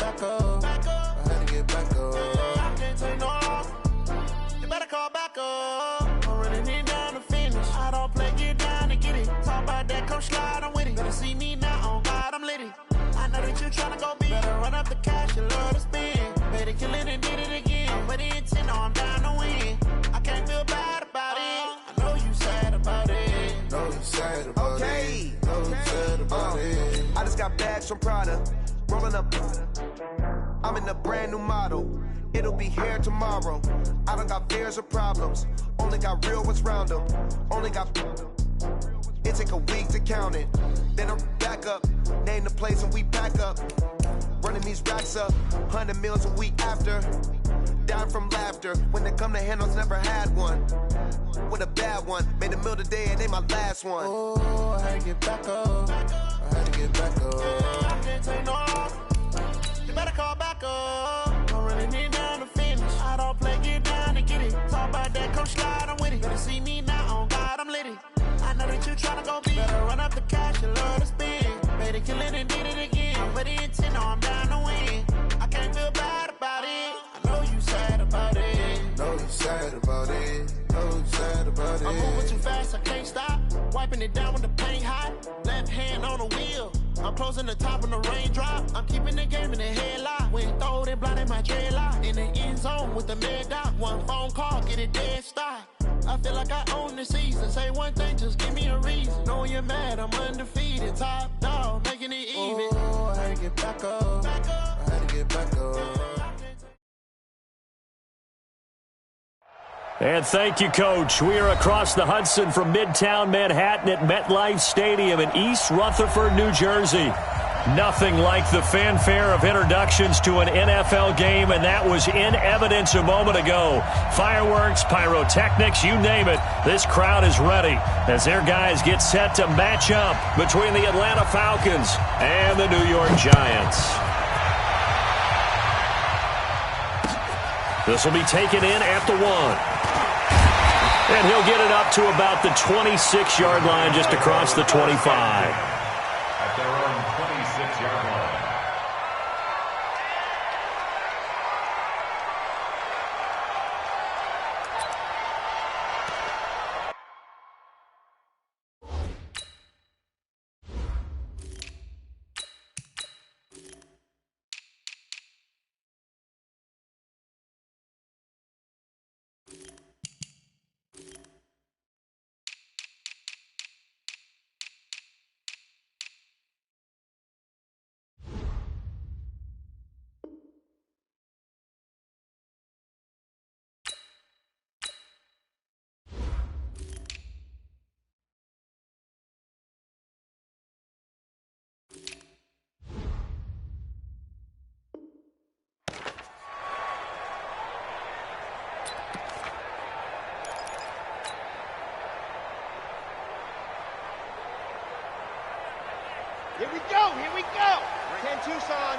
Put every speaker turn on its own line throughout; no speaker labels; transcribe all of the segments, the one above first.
back up. I had to get back up. I can't take no loss. You better call back up. I'm running it down to finish. I don't play, get down to get it. Talk about that, come slide, I'm with it. Better see me now, on God, I'm litty. I know that you tryna go big. Better run up the cash, you love to spend. Better kill it and did it again. But the intent, no, I'm down to win. I can't feel bad about it. I know you sad about it.
Know you sad about it. Know you sad about it. I just got bags from Prada. Rolling up. I'm in a brand new model. It'll be here tomorrow. I don't got fears or problems. Only got real ones round them. Only got. It take a week to count it. Then I'm back up. Name the place and we back up. Running these racks up. 100 meals a week after. Down from laughter. When they come to handles, never had one. With a bad one. Made a meal today and they my last one.
Oh, I had to get back up. I had to get back up. I can't take no loss. You better call back up. I'm running it down to finish. I don't play, get down to get it. Talk about that, come slide, I'm with it. Better see me now, on God, I'm litty. I know that you tryna go big. Better run up the cash, you love to spend. Better kill it and did it again. But the intent, no, I'm down to win. I can't feel bad about it. I know you sad about it.
Know you sad about it. Know you sad about it.
I'm moving too fast, I can't stop. Wiping it down with the paint hot. Left hand on the wheel. I'm closing the top on the raindrop. I'm keeping the game in the headlock. When throw it, blinding my dreadlock. In the end zone with the mad dot. One phone call, get it dead stop. I feel like I own the season. Say one thing, just give me a reason. Knowing you're mad, I'm undefeated. Top dog, making it even.
Oh, I had to get back up. I had to get back up.
And thank you, Coach. We are across the Hudson from Midtown Manhattan at MetLife Stadium in East Rutherford, New Jersey. Nothing like the fanfare of introductions to an NFL game, and that was in evidence a moment ago. Fireworks, pyrotechnics, you name it. This crowd is ready as their guys get set to match up between the Atlanta Falcons and the New York Giants. This will be taken in at the 1. And he'll get it up to about the 26-yard line, just across the 25.
At their own 26-yard line.
Here we go, here we go. 10 Tucson.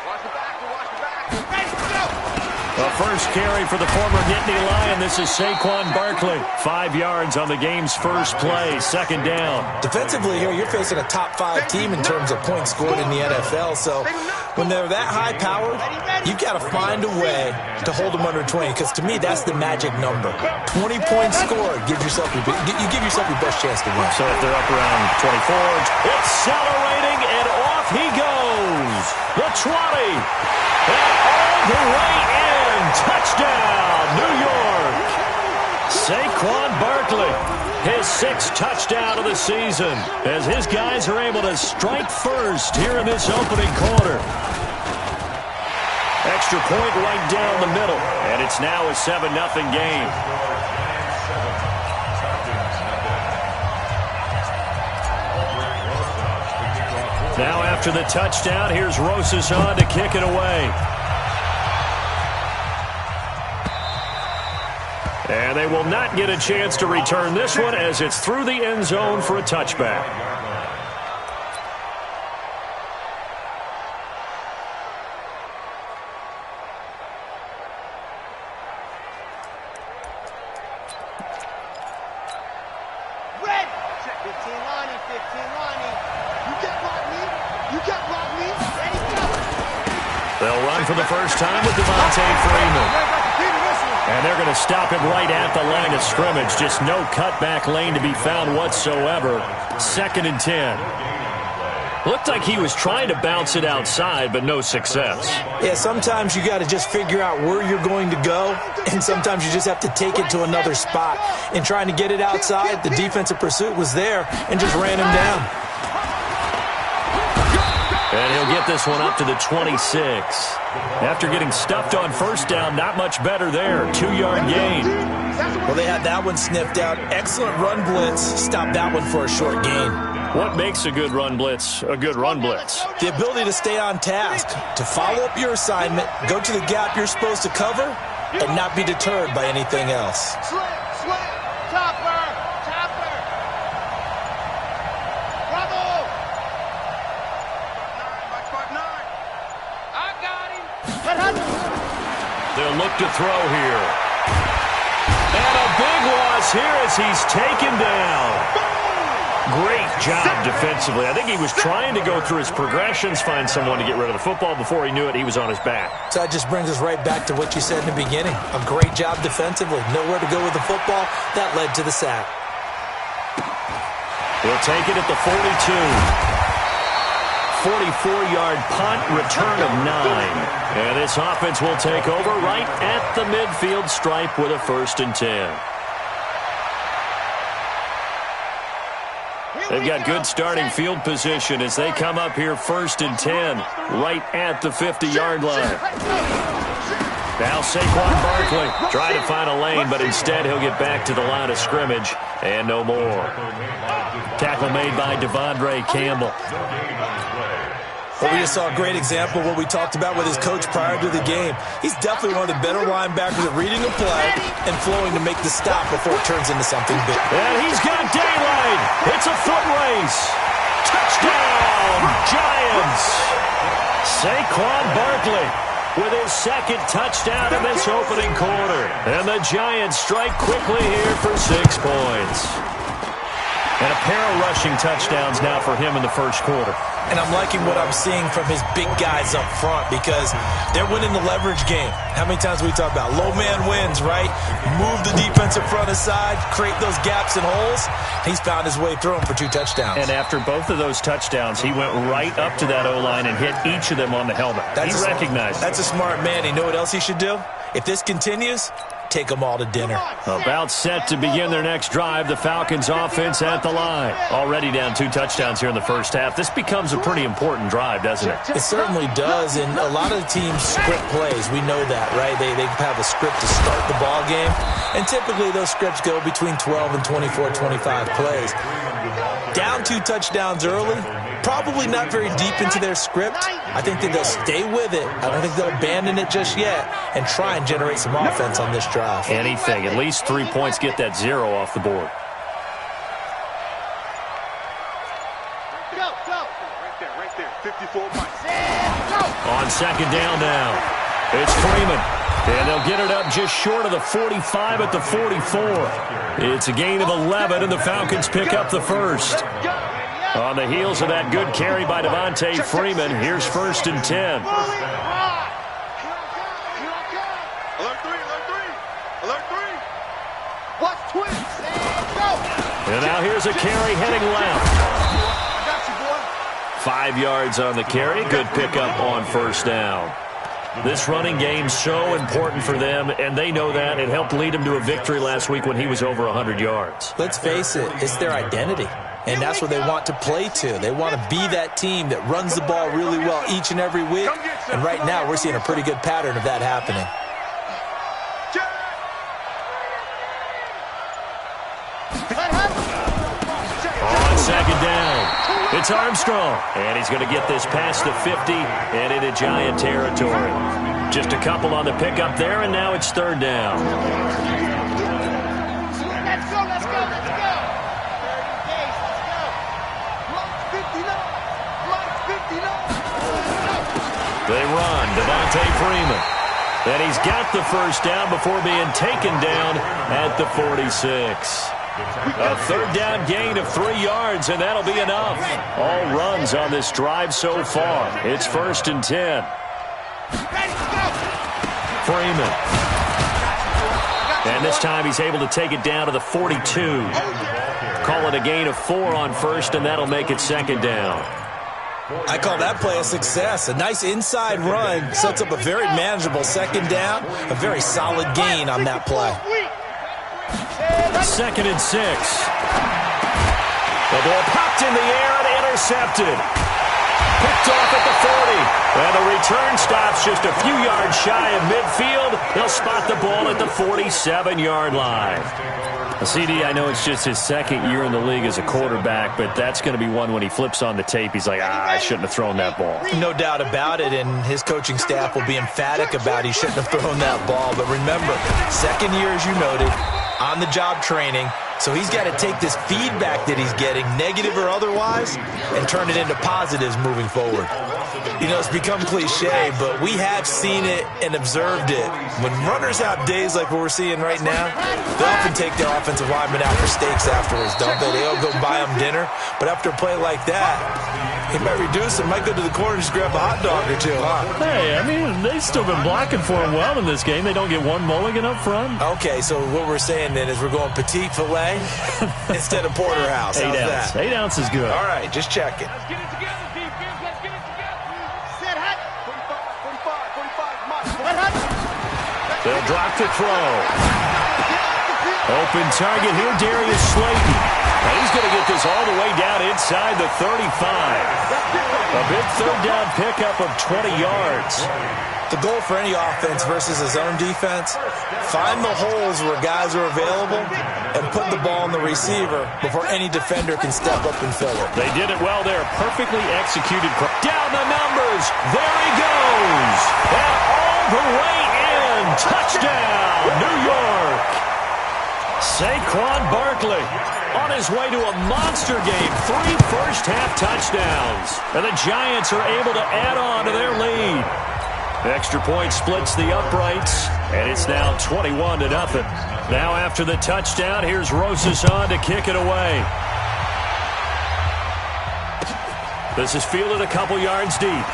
Watch the back, watch the back. Ready, go.
The first carry for the former Nittany Lion. This is Saquon Barkley. 5 yards on the game's first play, second down.
Defensively here, you're facing a top 5 team in terms of points scored in the NFL. So when they're that high-powered, you've got to find a way to hold them under 20. Because to me, that's the magic number. 20 points scored. You give yourself your best chance to win.
So if they're up around 24, accelerating, and off he goes. The 20. And all the way in. Touchdown, New York. Saquon Barkley, his 6th touchdown of the season, as his guys are able to strike first here in this opening quarter. Extra point right down the middle, and it's now a 7-0 game. Now after the touchdown, here's Rosas on to kick it away. And they will not get a chance to return this one as it's through the end zone for a touchback.
Red. Check 15 Lonnie, 15 Lonnie. You can't block me. You can't block me. Ready, go.
They'll run for the first time with Devontae Freeman. And they're going to stop him right at the line of scrimmage. Just no cutback lane to be found whatsoever. 2nd and 10. Looked like he was trying to bounce it outside, but no success.
Yeah, sometimes you got to just figure out where you're going to go, and sometimes you just have to take it to another spot. In trying to get it outside, the defensive pursuit was there and just ran him down.
And he'll get this one up to the 26. After getting stuffed on first down, not much better there. 2-yard gain.
Well, they had that one sniffed out. Excellent run blitz. Stopped that one for a short gain.
What makes a good run blitz a good run blitz?
The ability to stay on task, to follow up your assignment, go to the gap you're supposed to cover, and not be deterred by anything else.
Slip, topper. Bravo. 5'9". I got him.
They'll look to throw here. And a big loss here as he's taken down. Great job defensively. I think he was trying to go through his progressions, find someone to get rid of the football. Before he knew it, he was on his back.
So that just brings us right back to what you said in the beginning. A great job defensively. Nowhere to go with the football. That led to the sack.
We'll take it at the 42. 44-yard punt, return of 9. And this offense will take over right at the midfield stripe with a 1st and 10. They've got good starting field position as they come up here 1st and 10, right at the 50-yard line. Now Saquon Barkley trying to find a lane, but instead he'll get back to the line of scrimmage and no more. Tackle made by Devondre Campbell.
Well, we just saw a great example of what we talked about with his coach prior to the game. He's definitely one of the better linebackers at reading a play and flowing to make the stop before it turns into something big.
And he's got daylight. It's a foot race. Touchdown, Giants. Saquon Barkley with his 2nd touchdown in this opening quarter. And the Giants strike quickly here for 6 points. And a pair of rushing touchdowns now for him in the 1st quarter.
And I'm liking what I'm seeing from his big guys up front because they're winning the leverage game. How many times we talk about low man wins, right? Move the defensive front aside, create those gaps and holes. He's found his way through them for 2 touchdowns.
And after both of those touchdowns, he went right up to that O-line and hit each of them on the helmet. He recognized it.
That's a smart man. You know what else he should do? If this continues, take them all to dinner.
About set to begin their next drive. The Falcons offense at the line. Already down 2 touchdowns here in the first half. This becomes a pretty important drive, doesn't it?
It certainly does, and a lot of the teams script plays. We know that, right? They have a script to start the ball game, and typically those scripts go between 12 and 24, 25 plays. Down 2 touchdowns early, probably not very deep into their script. I think that they'll stay with it. I don't think they'll abandon it just yet and try and generate some offense on this drive.
Anything. At least 3 points, get that 0 off the board.
Right there. 54 points.
On 2nd down now, it's Freeman. And they'll get it up just short of the 45 at the 44. It's a gain of 11, and the Falcons pick up the 1st. On the heels of that good carry by Devontae Freeman, here's 1st and 10.
Alert 3. Watch twins.
And now here's a carry heading left.
I got you, boy.
5 yards on the carry. Good pickup on 1st down. This running game's so important for them, and they know that. It helped lead them to a victory last week when he was over 100 yards.
Let's face it, it's their identity, and that's what they want to play to. They want to be that team that runs the ball really well each and every week, and right now we're seeing a pretty good pattern of that happening.
On 2nd down, it's Armstrong, and he's going to get this past the 50 and into Giant territory. Just a couple on the pickup there, and now it's 3rd down.
Let's go.
They run, Devontae Freeman. And he's got the 1st down before being taken down at the 46. A 3rd down gain of 3 yards, and that'll be enough. All runs on this drive so far. It's 1st and 10. Freeman. And this time he's able to take it down to the 42. Call it a gain of 4 on first, and that'll make it second down.
I call that play a success. A nice inside run sets up a very manageable second down. A very solid gain on that play.
2nd and 6. The ball popped in the air and intercepted. Picked off at the 40. And the return stops just a few yards shy of midfield. They'll spot the ball at the 47-yard line. CD, I know it's just his second year in the league as a quarterback, but that's going to be one when he flips on the tape. He's like, I shouldn't have thrown that ball.
No doubt about it, and his coaching staff will be emphatic about he shouldn't have thrown that ball. But remember, second year, as you noted, on-the-job training. So he's got to take this feedback that he's getting, negative or otherwise, and turn it into positives moving forward. You know, it's become cliche, but we have seen it and observed it. When runners have days like what we're seeing right now, they often take their offensive linemen out for steaks afterwards, don't they? They'll go buy them dinner. But after a play like that, he might reduce it, might go to the corner and just grab a hot dog or two, huh?
Hey, I mean, they've still been blocking for him well in this game. They don't get one mulligan up front.
Okay, so what we're saying then is we're going petite filet instead of porterhouse.
8 ounce. 8 ounce is good.
All right, just check it.
Let's get it together, defense. Let's get it together. Set hot. 45.
They'll drop to throw. Open target here, Darius Slayton. And he's going to get this all the way down inside the 35. A big third down pickup of 20 yards.
The goal for any offense versus his own defense, find the holes where guys are available and put the ball in the receiver before any defender can step up and fill it.
They did it well there. Perfectly executed. Down the numbers. There he goes. And all the way in. Touchdown, New York. Saquon Barkley on his way to a monster game. 3 first-half touchdowns. And the Giants are able to add on to their lead. Extra point splits the uprights, and it's now 21-0. Now after the touchdown, here's Rosas on to kick it away. This is fielded a couple yards deep.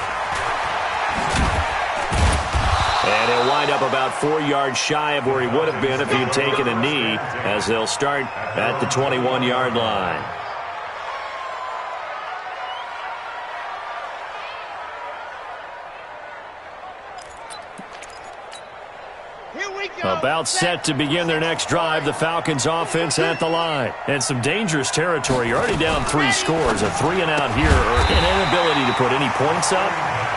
And he'll wind up about 4 yards shy of where he would have been if he had taken a knee, as they'll start at the 21-yard line. About set to begin their next drive, the Falcons offense at the line. And some dangerous territory. You're already down 3 scores. A 3-and-out here, or an inability to put any points up.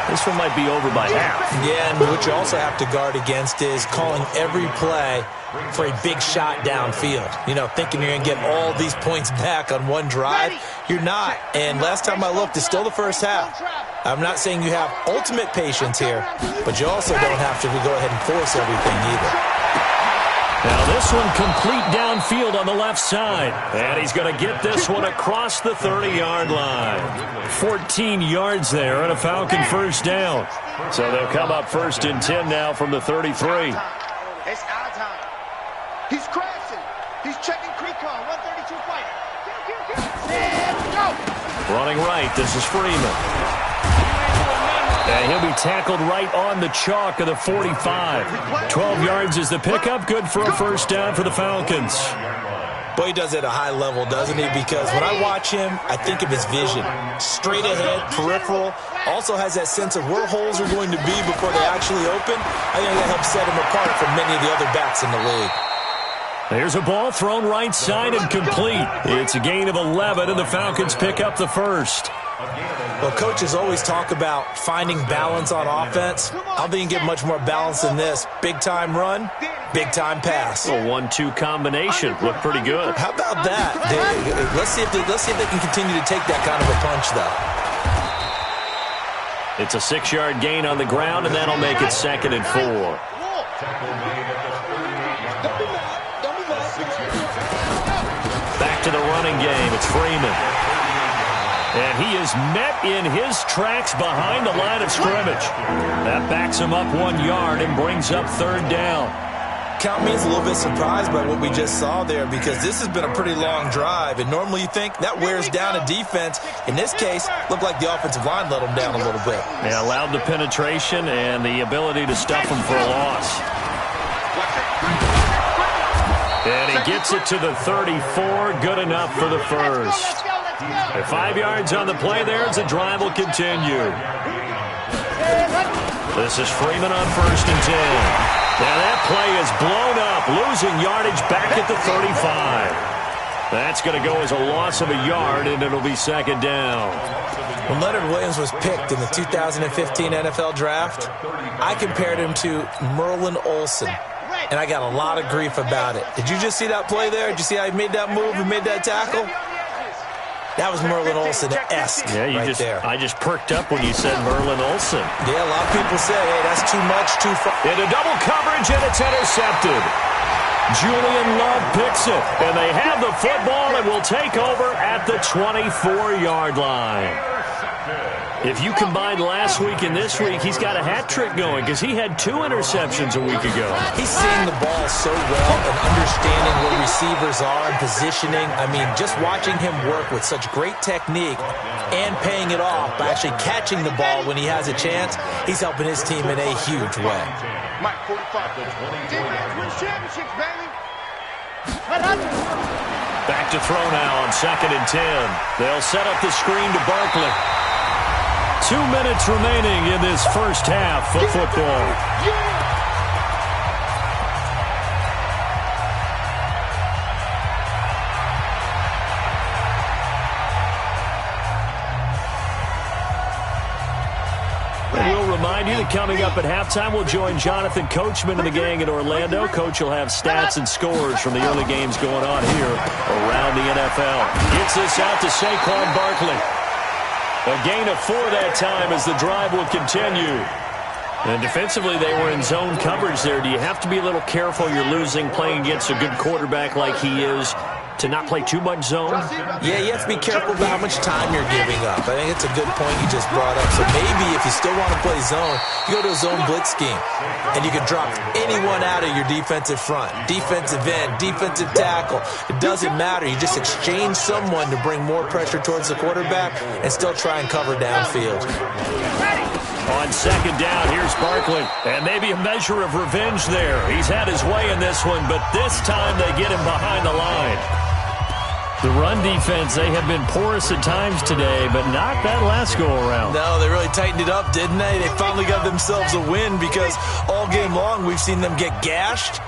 This one might be over by half.
Yeah, and what you also have to guard against is calling every play for a big shot downfield. You know, thinking you're going to get all these points back on one drive. You're not. And last time I looked, it's still the first half. I'm not saying you have ultimate patience here, but you also don't have to go ahead and force everything either.
Now this one complete downfield on the left side. And he's going to get this one across the 30-yard line. 14 yards there and a Falcon first down. So they'll come up 1st and 10 now from the 33.
It's our time. He's crashing. He's checking Creecon. 132 fight. Let's go.
Running right, this is Freeman. And he'll be tackled right on the chalk of the 45. 12 yards is the pickup. Good for a first down for the Falcons.
Boy, he does it at a high level, doesn't he? Because when I watch him, I think of his vision. Straight ahead, peripheral. Also has that sense of where holes are going to be before they actually open. I think that helps set him apart from many of the other backs in the league.
There's a ball thrown right side and complete. It's a gain of 11, and the Falcons pick up the first.
Well, coaches always talk about finding balance on offense. I don't think you can get much more balance than this. Big-time run, big-time pass.
A 1-2 combination. Looked pretty good.
How about that? Let's see if they can continue to take that kind of a punch, though.
It's a 6-yard gain on the ground, and that'll make it 2nd and 4. Back to the running game. It's Freeman. And he is met in his tracks behind the line of scrimmage. That backs him up 1 yard and brings up 3rd down.
count me as a little bit surprised by what we just saw there, because this has been a pretty long drive, and normally you think that wears down a defense. In this case, looked like the offensive line let them down a little bit.
Yeah, allowed the penetration and the ability to stuff them for a loss. And he gets it to the 34, good enough for the first. At 5 yards on the play there as the drive will continue. This is Freeman on 1st and 10. Now that play is blown up, losing yardage back at the 35. That's going to go as a loss of a yard, and it'll be 2nd down.
When Leonard Williams was picked in the 2015 NFL Draft, I compared him to Merlin Olsen, and I got a lot of grief about it. Did you just see that play there? Did you see how he made that move and made that tackle? That was Merlin Olsen-esque there.
I just perked up when you said Merlin Olsen.
Yeah, a lot of people say, hey, that's too much, too far.
Into double coverage, and it's intercepted. Julian Love picks it, and they have the football and will take over at the 24-yard line. If you combine last week and this week, he's got a hat trick going because he had 2 interceptions a week ago.
He's seeing the ball so well and understanding where receivers are and positioning. I mean, just watching him work with such great technique and paying it off by actually catching the ball when he has a chance, he's helping his team in a huge way.
Mike 45. Defense wins championships, baby.
Back to throw now on 2nd and 10. They'll set up the screen to Barkley. 2 minutes remaining in this first half of football. And we'll remind you that coming up at halftime, we'll join Jonathan Coachman and the gang in Orlando. Coach will have stats and scores from the early games going on here around the NFL. Gets this out to Saquon Barkley. A gain of 4 that time as the drive will continue. And defensively, they were in zone coverage there. Do you have to be a little careful? You're losing playing against a good quarterback like he is to not play too much zone?
Yeah, you have to be careful about how much time you're giving up. I think it's a good point you just brought up. So maybe if you still want to play zone, you go to a zone blitz scheme, and you can drop anyone out of your defensive front, defensive end, defensive tackle. It doesn't matter. You just exchange someone to bring more pressure towards the quarterback and still try and cover downfield.
On 2nd down, here's Barkley. And maybe a measure of revenge there. He's had his way in this one, but this time they get him behind the line. The run defense, they have been porous at times today, but not that last go-around.
No, they really tightened it up, didn't they? They finally got themselves a win because all game long we've seen them get gashed.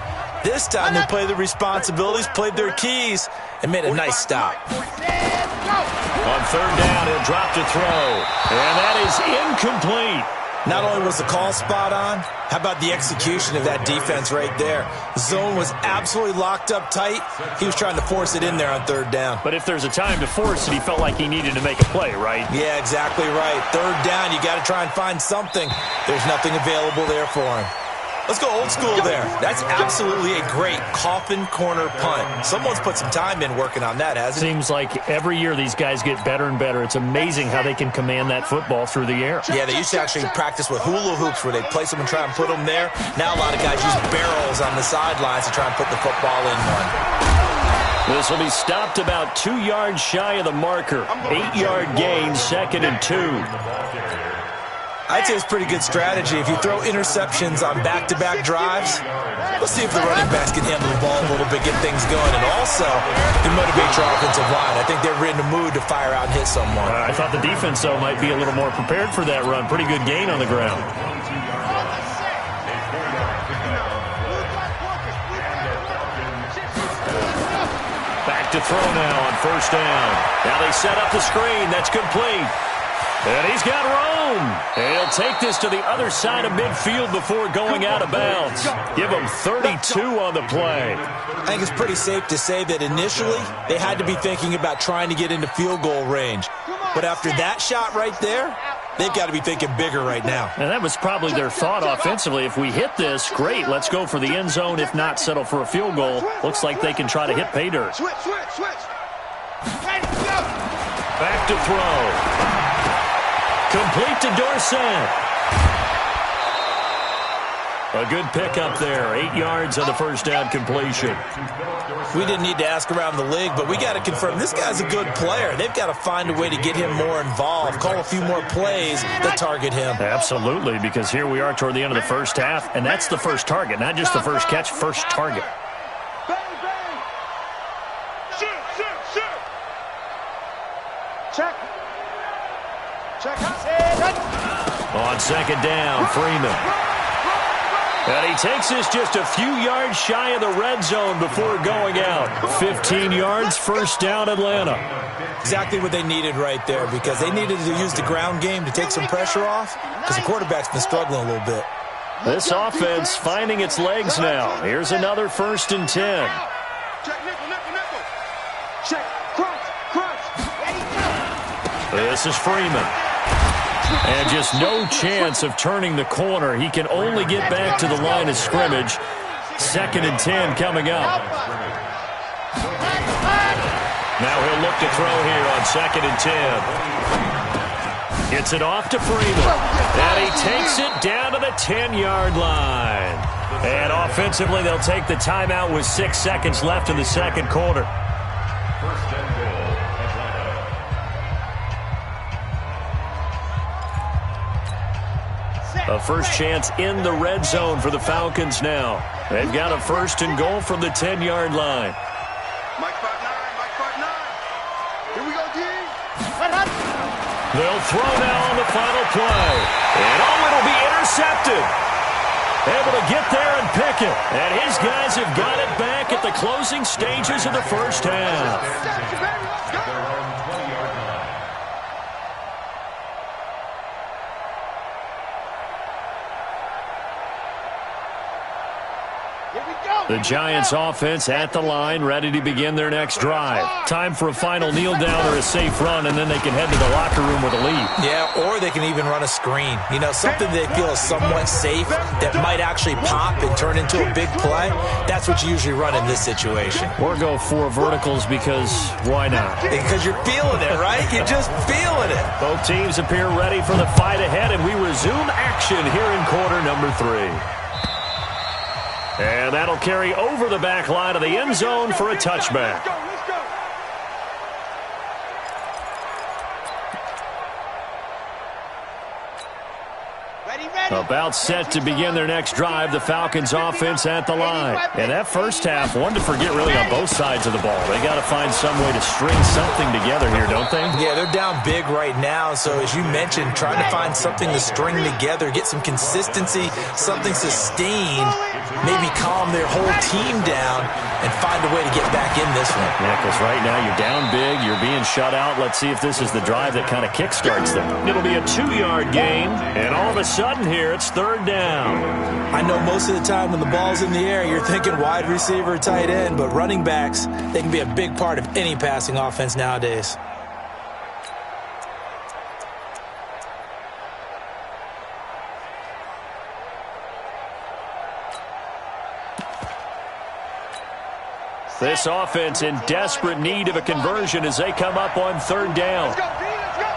This time they played the responsibilities, played their keys, and made a nice stop.
On 3rd down, he'll drop to throw. And that is incomplete.
Not only was the call spot on, how about the execution of that defense right there? The zone was absolutely locked up tight. He was trying to force it in there on 3rd down.
But if there's a time to force it, he felt like he needed to make a play, right?
Yeah, exactly right. 3rd down, you got to try and find something. There's nothing available there for him. Let's go old school there. That's absolutely a great coffin corner punt. Someone's put some time in working on that, hasn't it?
Seems like every year these guys get better and better. It's amazing how they can command that football through the air.
Yeah, they used to actually practice with hula hoops where they'd place them and try and put them there. Now a lot of guys use barrels on the sidelines to try and put the football in one.
This will be stopped about 2 yards shy of the marker. 8-yard gain, 2nd and 2.
I'd say it's a pretty good strategy. If you throw interceptions on back-to-back drives, let's see if the running backs can handle the ball a little bit, get things going, and also it motivates your offensive line. I think they're in the mood to fire out and hit someone.
I thought the defense, though, might be a little more prepared for that run. Pretty good gain on the ground. Back to throw now on 1st down. Now they set up the screen. That's complete. And he's got room. And he'll take this to the other side of midfield before going out of bounds. Give him 32 on the play.
I think it's pretty safe to say that initially they had to be thinking about trying to get into field goal range. But after that shot right there, they've got to be thinking bigger right now.
And that was probably their thought offensively. If we hit this, great, let's go for the end zone. If not, settle for a field goal. Looks like they can try to hit pay dirt. Back to throw. Complete to Dorsett. A good pickup there. 8 yards on the first down completion.
We didn't need to ask around the league, but we got to confirm this guy's a good player. They've got to find a way to get him more involved, call a few more plays that target him.
Absolutely, because here we are toward the end of the first half, and that's the first target, not just the first catch, first target.
Check.
On second down, Freeman. And he takes this just a few yards shy of the red zone before going out. 15 yards, first down, Atlanta.
Exactly what they needed right there, because they needed to use the ground game to take some pressure off, because the quarterback's been struggling a little bit.
This offense finding its legs now. Here's another 1st and 10.
Check nickel. Check crunch.
This is Freeman. And just no chance of turning the corner. He can only get back to the line of scrimmage. 2nd and 10 coming up. Now he'll look to throw here on 2nd and 10. Gets it off to Freeman. And he takes it down to the 10-yard line. And offensively, they'll take the timeout with 6 seconds left in the second quarter. A first chance in the red zone for the Falcons now. They've got a 1st and goal from the 10-yard line.
Mike 5'9". Here we go, D.
They'll throw now on the final play. And it'll be intercepted. Able to get there and pick it. And his guys have got it back at the closing stages of the first half. The Giants offense at the line, ready to begin their next drive. Time for a final kneel down or a safe run, and then they can head to the locker room with a lead.
Yeah, or they can even run a screen. You know, something they feel is somewhat safe that might actually pop and turn into a big play. That's what you usually run in this situation.
Or go 4 verticals because why not?
Because you're feeling it, right? You're just feeling it.
Both teams appear ready for the fight ahead, and we resume action here in quarter number 3. And that'll carry over the back line of the end zone for a touchback. About set to begin their next drive, the Falcons offense at the line. And that first half, one to forget really on both sides of the ball. They got to find some way to string something together here, don't they?
Yeah, they're down big right now. So as you mentioned, trying to find something to string together, get some consistency, something sustained, maybe calm their whole team down and find a way to get back in this one.
Yeah, because right now you're down big, you're being shut out. Let's see if this is the drive that kind of kickstarts them. It'll be a 2-yard gain, and all of a sudden here, it's 3rd down.
I know most of the time when the ball's in the air, you're thinking wide receiver, tight end, but running backs, they can be a big part of any passing offense nowadays.
This offense in desperate need of a conversion as they come up on 3rd down.
Let's go, D. Let's go.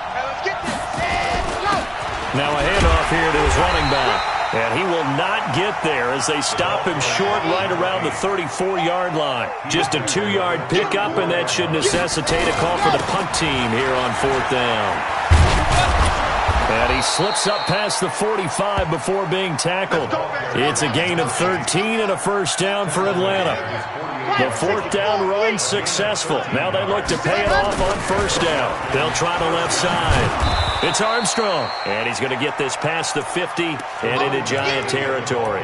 Hey, let's get this. Let's go.
Now a handoff here to his running back. And he will not get there as they stop him short right around the 34-yard line. Just a 2-yard pickup, and that should necessitate a call for the punt team here on 4th down. And he slips up past the 45 before being tackled. It's a gain of 13 and a first down for Atlanta. The 4th down run successful. Now they look to pay it off on 1st down. They'll try the left side. It's Armstrong. And he's going to get this past the 50 and into Giant territory.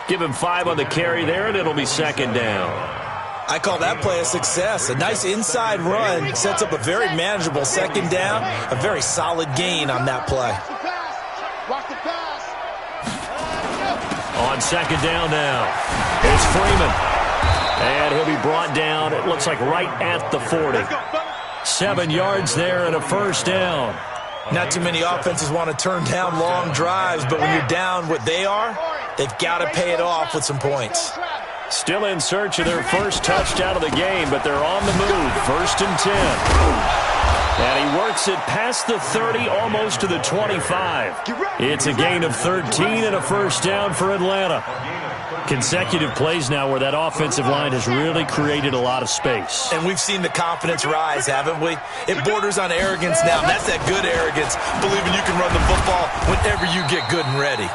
Give him 5 on the carry there, and it'll be 2nd down.
I call that play a success. A nice inside run sets up a very manageable 2nd down. A very solid gain on that play.
Watch the pass.
On 2nd down now, it's Freeman. And he'll be brought down, it looks like right at the 40. 7 yards there and a first down.
Not too many offenses want to turn down long drives, but when you're down what they are, they've got to pay it off with some points.
Still in search of their first touchdown of the game, but they're on the move. 1st and 10. And he works it past the 30, almost to the 25. It's a gain of 13 and a first down for Atlanta. Consecutive plays now where that offensive line has really created a lot of space.
And we've seen the confidence rise, haven't we? It borders on arrogance now. That's that good arrogance, believing you can run the football whenever you get good and ready.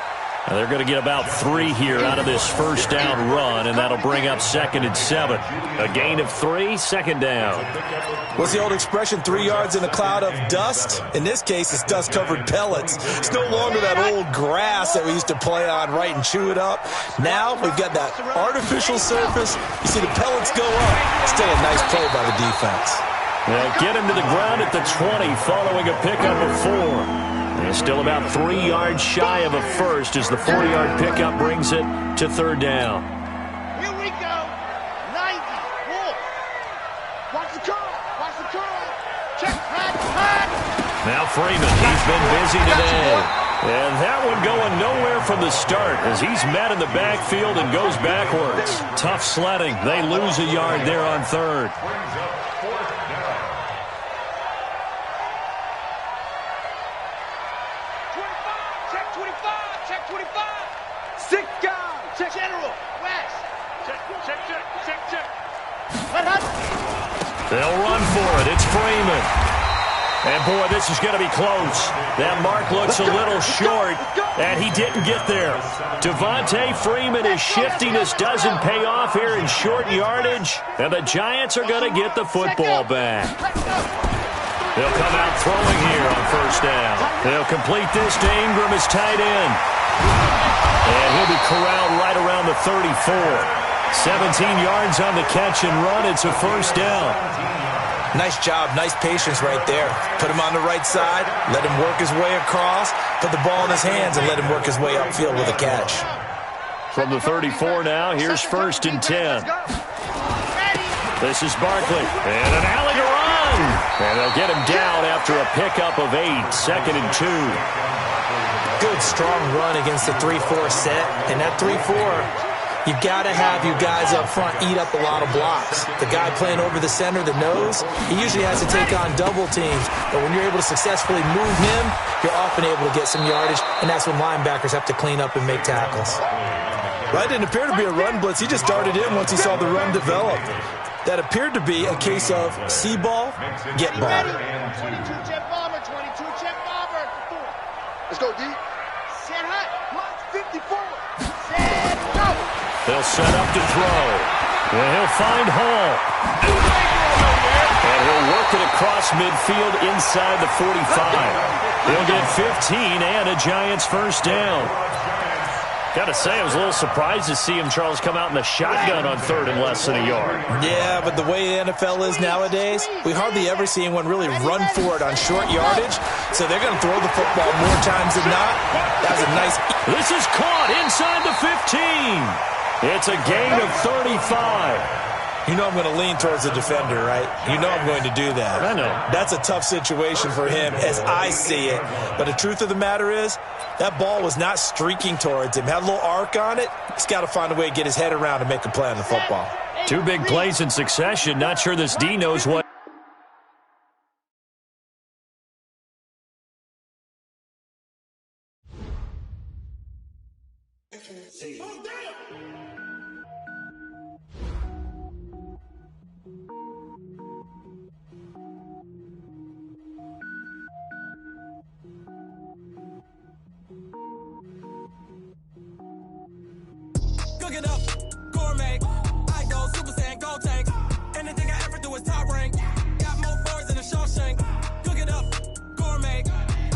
Now they're going to get about 3 here out of this first down run, and that'll bring up 2nd and 7. A gain of 3, 2nd down.
What's the old expression, 3 yards in a cloud of dust? In this case, it's dust-covered pellets. It's no longer that old grass that we used to play on, right, and chew it up. Now we've got that artificial surface. You see the pellets go up. Still a nice play by the defense.
They'll get him to the ground at the 20 following a pickup of 4. And still about 3 yards shy of a first as the 4-yard pickup brings it to 3rd down.
Here we go. 90. Wolf. Watch the curl. Watch the curl. Check. Hot.
Now Freeman, he's been busy today. And that one going nowhere from the start as he's met in the backfield and goes backwards. Tough sledding. They lose a yard there on 3rd. They'll run for it. It's Freeman. And, boy, this is going to be close. That mark looks a little short, and he didn't get there. Devontae Freeman, his shiftiness doesn't pay off here in short yardage, and the Giants are going to get the football back. They'll come out throwing here on first down. They'll complete this to Ingram as tight end. And he'll be corralled right around the 34. 17 yards on the catch and run. It's a first down.
Nice job, nice patience right there. Put him on the right side, let him work his way across, put the ball in his hands, and let him work his way upfield with a catch.
From the 34 now, here's 1st and 10. This is Barkley, and an alley to run. And they'll get him down after a pickup of 8, 2nd and 2.
Good, strong run against the 3-4 set. And that 3-4, you've got to have you guys up front eat up a lot of blocks. The guy playing over the center, the nose, he usually has to take on double teams. But when you're able to successfully move him, you're often able to get some yardage, and that's when linebackers have to clean up and make tackles.
Well, that didn't appear to be a run blitz. He just darted in once he saw the run develop. That appeared to be a case of see ball, get ball.
22 jet bomber, 22 jet bomber. Let's go, D. Set hot. 54. Set go.
They'll set up to throw. And he'll find Hall. And he'll work it across midfield inside the 45. He'll get 15 and a Giants first down. Got to say, I was a little surprised to see him, Charles, come out in the shotgun on 3rd and less than a yard.
Yeah, but the way the NFL is nowadays, we hardly ever see anyone really run for it on short yardage. So they're going to throw the football more times than not. That was a nice...
This is caught inside the 15. It's a gain of 35.
You know I'm going to lean towards the defender, right? You know I'm going to do that.
I know.
That's a tough situation for him as I see it. But the truth of the matter is, that ball was not streaking towards him. Had a little arc on it. He's got to find a way to get his head around and make a play on the football.
2 big plays in succession. Not sure this D knows what.
Cook it up, gourmet. I go Super Saiyan, go tank. Anything I ever do is top rank. Got more boards than a Shawshank. Cook it up, gourmet.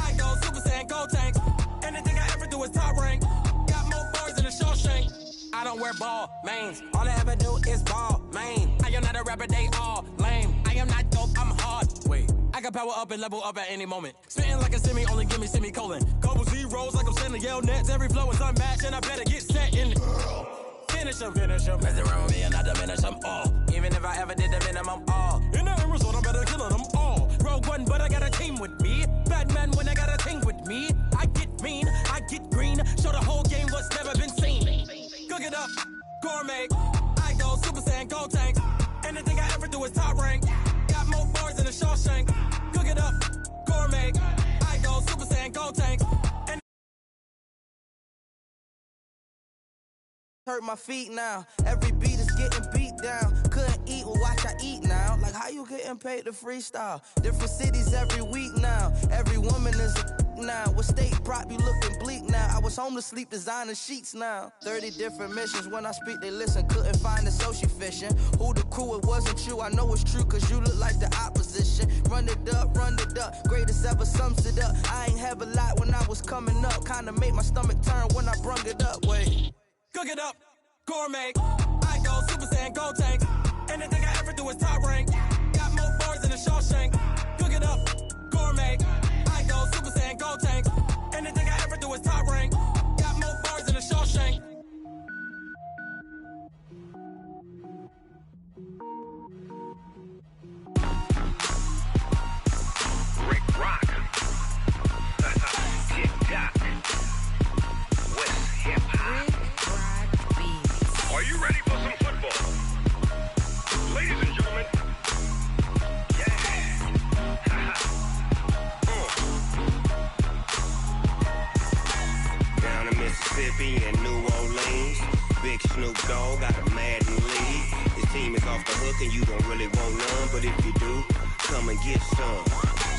I go Super Saiyan, go tank. Anything I ever do is top rank. Got more boards than a Shawshank. I don't wear ball mains. All I ever do is ball main. I am not a rapper, they all lame. I am not dope, I'm hard. Wait, I can power up and level up at any moment. Spitting like a semi, only give me semicolon. Couple zeros like I'm sending yell nets. Every flow is unmatched and I better get set in. Finish them. Mess around with me and I diminish them all. Even if I ever did the minimum all. In the result, I'm better killing them all. Rogue One, but I got a team with me. Batman when I got a team with me. I get mean, I get green. Show the whole game what's never been seen. Cook it up, gourmet. I go Super Saiyan, go tank. Anything I ever do is top rank. Got more bars than a Shawshank. Cook it up.
hurt my feet now. Every beat is getting beat down. Couldn't eat, well watch I eat now. Like how you getting paid to freestyle? Different cities every week now. Every woman is a now. With state prop, you looking bleak now. I was home to sleep, designing sheets now. 30 different missions. When I speak, they listen. Couldn't find it, so she fishing. Who the crew? It wasn't you. I know it's true, cause you look like the opposition. Run it up, greatest ever sums it up. I ain't have a lot when I was coming up. Kinda made my stomach turn when I brung it up. Wait.
Cook it up, gourmet. I go Super Saiyan, go tank. Anything I ever do is top rank. Got more bars than a Shawshank. Cook it up, gourmet. I go Super Saiyan, go tank. Anything I ever do is top rank. Got more bars than a Shawshank.
Rick Rock. Tick-tock. West hip-hop. Are you ready for some football? Ladies and gentlemen. Yeah. Down in Mississippi and New Orleans, Big Snoop Dogg got a Maddens Realest. His team is off the hook and you don't really want none, but if you do, come and get some.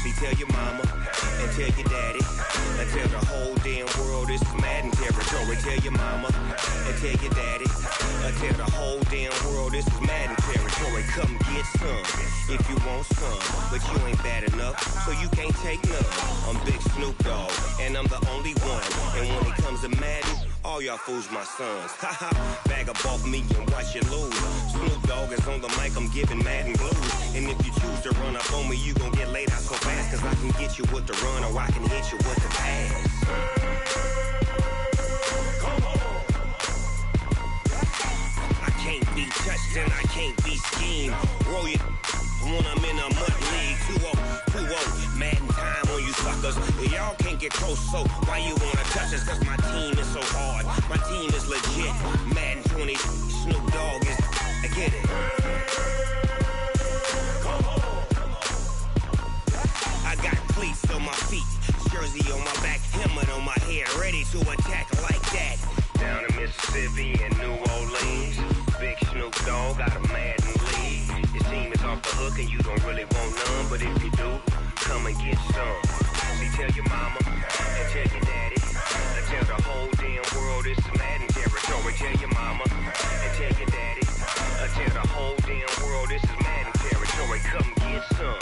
See, tell your mama and tell your daddy and tell the whole damn world this is Madden territory. Tell your mama and tell your daddy and tell the whole damn world this is Madden territory. Come get some if you want some, but you ain't bad enough, so you can't take none. I'm Big Snoop Dogg and I'm the only one, and when it comes to Madden, all y'all fools my sons. Haha, bag up off me and watch you lose. Snoop Dogg is on the mic, I'm giving Madden blues. And if you choose to run up on me, you gon' get laid out so fast, cause I can get you with the run or I can hit you with the pass. Come on. I can't be touched and I can't be schemed. Roll you when I'm in a mud league. 2-0, Madden time on you suckers. Y'all can't get close, so why you wanna touch us? Cause my team is so hard, my team is legit. Madden 20, Snoop Dogg is, I get it. Come on. I got cleats on my feet, jersey on my back, helmet on my head, ready to attack like that. Down in Mississippi and New Orleans, Big Snoop Dogg got a Maddens Realest. His team is off the hook and you don't really want none, but if you do, come and get some. See, tell your mama and tell your daddy and tell the whole damn world this is Madden territory. Tell your mama and tell your daddy and tell the whole damn world this is Madden territory. Come get some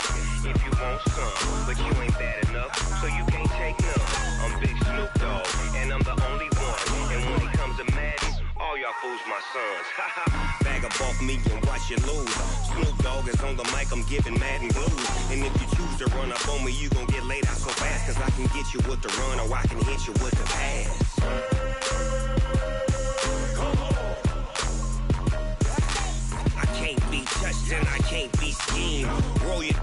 if you want some, but you ain't bad enough, so you can't take none. I'm Big Snoop Dogg and I'm the only one, and when it comes to Madden, all y'all fools my sons. Bag up off me and watch you lose. Snoop Dogg is on the mic, I'm giving Madden blues. And if you choose to run up on me, you gon' get laid out so fast, cause I can get you with the run or I can hit you with the pass. Come on. I can't be touched and I can't be schemed. Roll you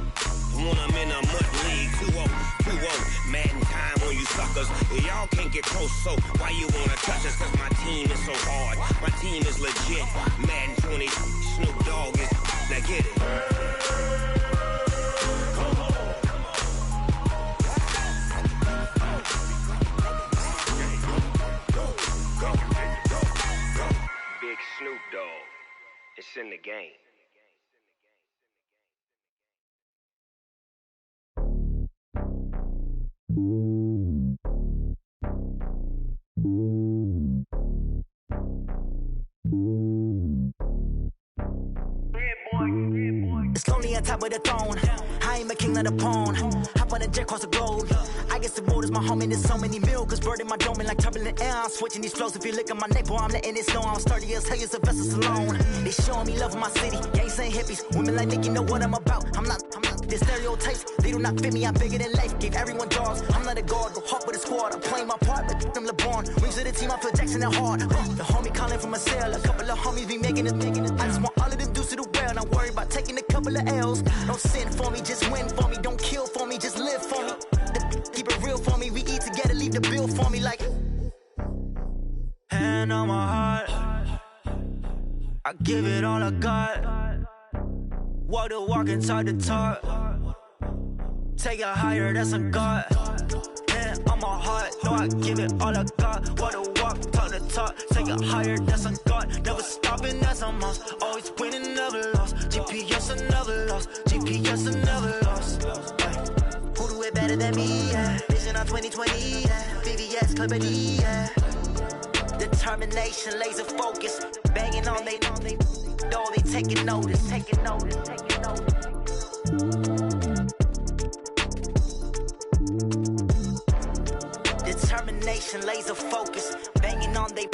when I'm in a mud league. 2-0, Madden time on you suckers. Y'all can't get close, so why you wanna touch us? Cause my team is so hard, my team is legit. Madden 20, Snoop Dogg is, now get it. Come on. Go. Big Snoop Dogg, it's in the game.
It's lonely on top of the throne. I ain't a king of the pawn. Hop on a jet across the globe. I guess the road is my home and there's so many milkers. Bird in my dome and like turbulent air. I'm switching these flows. If you look at my neck, boy, I'm letting it snow. I'm sturdy as hell as a vessel alone. They showing me love in my city. Gangs ain't hippies. Women like Nick, you know what I'm about. I'm not. The stereotypes, they do not fit me. I'm bigger than life. Gave everyone dogs. I'm not a guard. Go hard with a squad. I'm playing my part, but them LeBron. Rings of the team, I feel Jackson and hard. The homie calling from a cell. A couple of homies be making it. I just want all of them dudes to do well. Not worry about taking a couple of L's. Don't sin for me, just win for me. Don't kill for me, just live for me. Keep it real for me. We eat together, leave the bill for me like. Hand on my heart, I give it all I got. Walk the walk and talk the talk. Take it higher, that's a God. hand on my heart, know I give it all I got. What a walk, talk the talk, take it higher, that's a God. Never stopping, that's a must. Always winning, never lost. GPS, I never lost. GPS, I never lost. Who do it better than me? Yeah. Vision on 2020, yeah. VVS, Clippity, yeah. Determination, laser focus, banging on they know they taking notice. Determination, laser focus, banging on they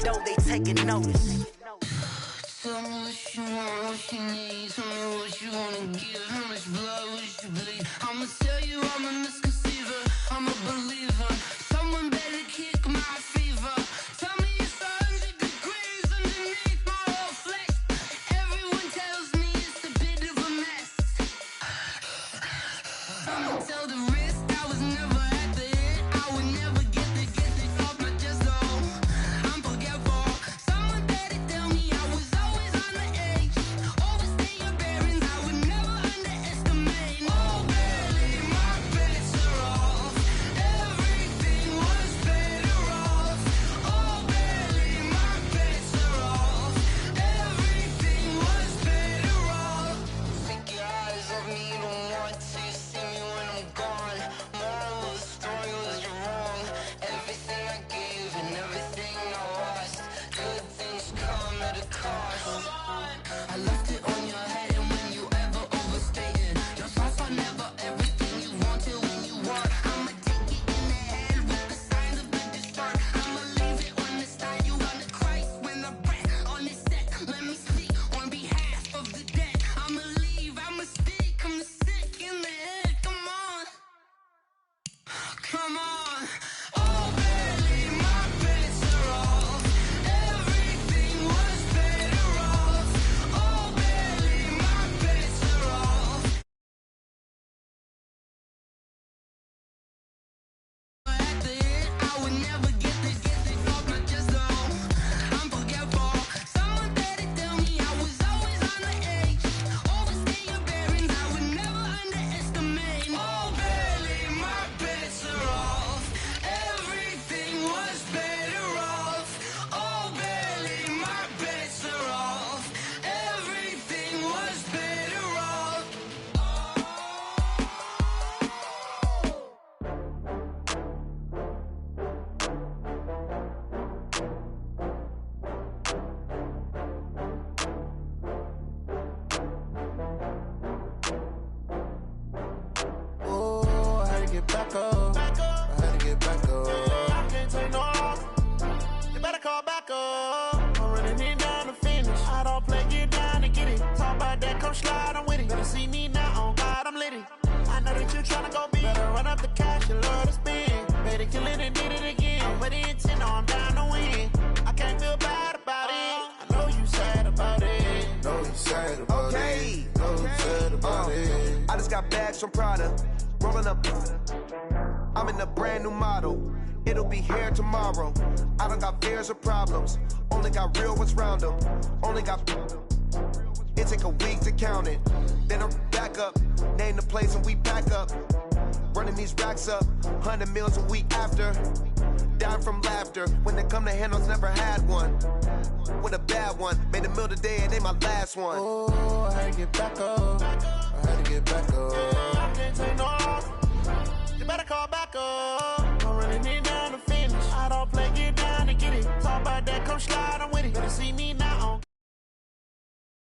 know they taking notice.
Tell me what you want, what you need. Tell me what you wanna give. How much blood would you bleed? I'ma tell you I'm a misconceiver. I'm a believer. Someone better kick my fever. Tell me it's 100 degrees underneath my whole flesh. Everyone tells me it's a bit of a mess. I'ma tell the risk I was never at the end. I would never get this off my chest though. I'm forgetful. Someone better tell me I was always on the edge. Overstay your bearings, I would never underestimate. Oh, barely, my bets are off. Everything was better off. Oh, barely, my bets are off. Everything was better off. Take your eyes off me, you don't want to see me when I'm gone. Moral of the story was you're wrong. Everything I gave and everything I lost. Good things come at a cost. I left it on your head, and when you ever overstated, your thoughts are never everything you wanted when you want. I'ma take it in the head with the signs of the distort. I'ma leave it on the side. You on the Christ when I breath on this set. Let me speak on behalf of the dead. I'ma leave, I'ma speak. I'm sick in the head. Come on, come on. Oh, barely, my bets are off. Everything was better off. Oh, barely, my bets are off. At the end, I would never get this off my chest though. I'm forgetful. Someone better tell me I was always on the edge. Overstay your bearings, I would never underestimate. Oh, barely, my bets are off. Everything was better off. Oh, barely, my bets are off. Everything was better off.
Oh, I had to get back up. I had to get back up. I can't take no loss. You better call back up. I'm running it down to finish. I don't play, get down to get it. Talk about that, come slide, I'm with it. Better see me now, on God, I'm lit it. I know that you tryna go big. Better run up the cash, you love to spend. Better kill it and did it again. I'm with the intent, no, I'm down to win. I can't feel bad about it. I know you sad about it. Know you sad about
Okay.
it. Know you sad about it.
I just got bags from Prada, rolling up. I'm in a brand new model. It'll be here tomorrow. I don't got fears or problems. Only got real ones round them. Only got. It take a week to count it. Then I'm back up. Name the place and we pack up. Running these racks up. 100 meals a week after. Dying from laughter. When they come to handles, never had one. With a bad one. Made a meal today and they my last one.
Oh, I had to get back up. I had to get back up. I can't take no loss. You better call back up. I'm running it down to finish. I don't play, get down to get it. Talk about that, come slide, I'm with it. Better see me now.